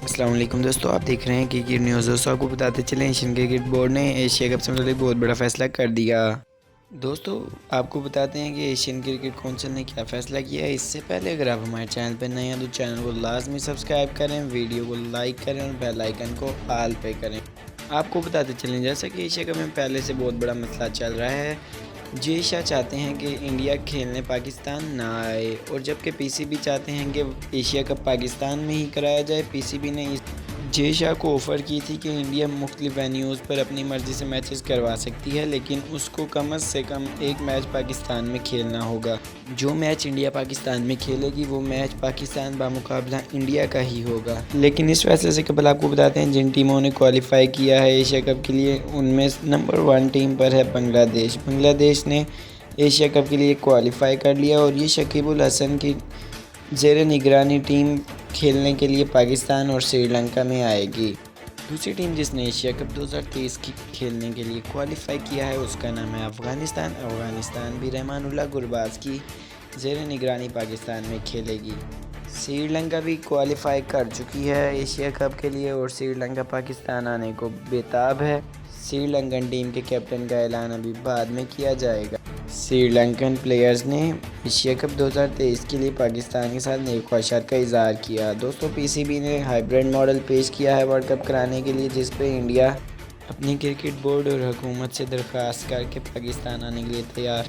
अस्सलाम वालेकुम दोस्तों, आप देख रहे हैं क्रिकेट न्यूज़। दोस्तों आपको बताते चलें, एशियन क्रिकेट बोर्ड ने एशिया कप से मुताल्लिक बहुत बड़ा फ़ैसला कर दिया। दोस्तों आपको बताते हैं कि एशियन क्रिकेट काउंसिल ने क्या फ़ैसला किया है। इससे पहले अगर आप हमारे चैनल पर नए हैं तो चैनल को लाजमी सब्सक्राइब करें, वीडियो को लाइक करें और बेल आइकन को ऑल पे करें। आपको बताते चलें, जैसा कि एशिया कप में पहले से बहुत बड़ा मसला चल रहा है। जेशा चाहते हैं कि इंडिया खेलने पाकिस्तान ना आए, और जबकि पीसीबी चाहते हैं कि एशिया कप पाकिस्तान में ही कराया जाए। पीसीबी ने इस जेशा को ऑफ़र की थी कि इंडिया मुख्तलिफ वेन्यूज़ पर अपनी मर्ज़ी से मैचेस करवा सकती है, लेकिन उसको कम से कम एक मैच पाकिस्तान में खेलना होगा। जो मैच इंडिया पाकिस्तान में खेलेगी वो मैच पाकिस्तान बामुकाबला इंडिया का ही होगा। लेकिन इस फैसले से कबल आपको बताते हैं, जिन टीमों ने क्वालिफाई किया है एशिया कप के लिए, उनमें नंबर 1 टीम पर है बांग्लादेश। बांग्लादेश ने एशिया कप के लिए क्वालिफाई कर लिया और ये शकीबुल हसन की ज़ेर निगरानी टीम खेलने के लिए पाकिस्तान और श्रीलंका में आएगी। दूसरी टीम जिसने एशिया कप 2023 की खेलने के लिए क्वालिफाई किया है उसका नाम है अफ़गानिस्तान। अफ़गानिस्तान भी रहमानुल्लाह गुरबाज की ज़ेर निगरानी पाकिस्तान में खेलेगी। श्रीलंका भी क्वालिफाई कर चुकी है एशिया कप के लिए और श्रीलंका पाकिस्तान आने को बेताब है। श्रीलंकन टीम के कैप्टन का ऐलान अभी बाद में किया जाएगा। श्रीलंकन प्लेयर्स ने एशिया कप 2023 के लिए पाकिस्तान के साथ नेक ख्वाहिशात का इजहार किया। दोस्तों पीसीबी ने हाइब्रिड मॉडल पेश किया है वर्ल्ड कप कराने के लिए, जिस पे इंडिया अपनी क्रिकेट बोर्ड और हुकूमत से दरख्वास्त करके पाकिस्तान आने के लिए तैयार,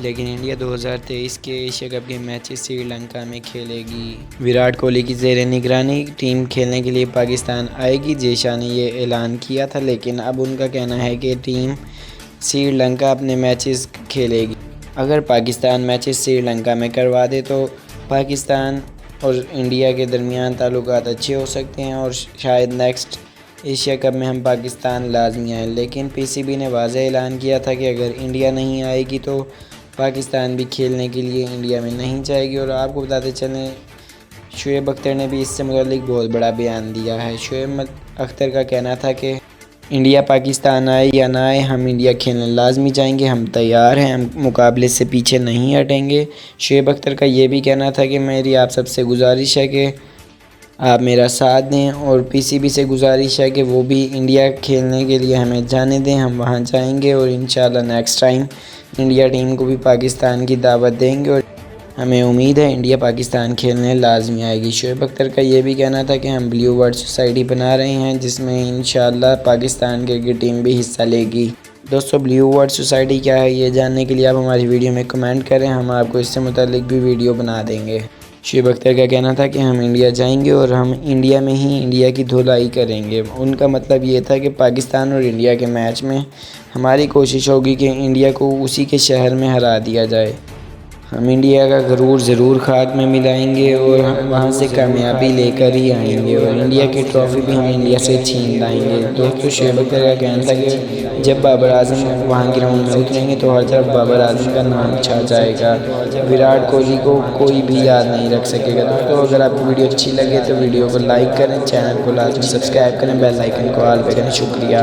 लेकिन इंडिया 2023 के एशिया कप के मैचेस श्रीलंका में खेलेगी। विराट कोहली की ज़ेर निगरानी टीम खेलने के लिए पाकिस्तान आएगी। जेशा ने ये ऐलान किया था, लेकिन अब उनका कहना है कि टीम श्रीलंका अपने मैचेस खेलेगी। अगर पाकिस्तान मैचेस श्रीलंका में करवा दे तो पाकिस्तान और इंडिया के दरमियान ताल्लुकात अच्छे हो सकते हैं और शायद नेक्स्ट एशिया कप में हम पाकिस्तान लाजमी आए। लेकिन पीसीबी ने वाज़ेह ऐलान किया था कि अगर इंडिया नहीं आएगी तो पाकिस्तान भी खेलने के लिए इंडिया में नहीं जाएगी। और आपको बताते चलें, शुएब अख्तर ने भी इससे मुताल्लिक बहुत बड़ा बयान दिया है। शुएब अख्तर का कहना था कि इंडिया पाकिस्तान आए या ना आए, हम इंडिया खेलने लाजमी जाएंगे, हम तैयार हैं, हम मुकाबले से पीछे नहीं हटेंगे। शुएब अख्तर का ये भी कहना था कि मेरी आप सबसे गुजारिश है कि आप मेरा साथ दें, और पीसीबी से गुजारिश है कि वो भी इंडिया खेलने के लिए हमें जाने दें, हम वहां जाएंगे और इंशाल्लाह नेक्स्ट टाइम इंडिया टीम को भी पाकिस्तान की दावत देंगे और हमें उम्मीद है इंडिया पाकिस्तान खेलने लाजमी आएगी। शुएब अख्तर का ये भी कहना था कि हम ब्लू वर्ल्ड सोसाइटी बना रहे हैं, जिसमें इंशाल्लाह पाकिस्तान क्रिकेट टीम भी हिस्सा लेगी। दोस्तों ब्लू वर्ल्ड सोसाइटी क्या है ये जानने के लिए आप हमारी वीडियो में कमेंट करें, हम आपको इससे मुताल्लिक भी वीडियो बना देंगे। शुएब अख्तर का कहना था कि हम इंडिया जाएंगे और हम इंडिया में ही इंडिया की धुलाई करेंगे। उनका मतलब ये था कि पाकिस्तान और इंडिया के मैच में हमारी कोशिश होगी कि इंडिया को उसी के शहर में हरा दिया जाए। हम इंडिया का गरूर ज़रूर खाक में मिलाएंगे और वहाँ से कामयाबी लेकर ही आएंगे और इंडिया की ट्रॉफ़ी भी हम इंडिया से छीन लाएंगे। दोस्तों शुएब अख्तर का कहना था कि जब बाबर आजम वहाँ ग्राउंड में उतरेंगे तो हर तरफ बाबर आजम का नाम छा जाएगा। विराट कोहली को कोई भी याद नहीं रख सकेगा। दोस्तों अगर आपको वीडियो अच्छी लगे तो वीडियो को लाइक करें, चैनल को लाजमी सब्सक्राइब करें, बेल आइकन को ऑल पे करें। शुक्रिया।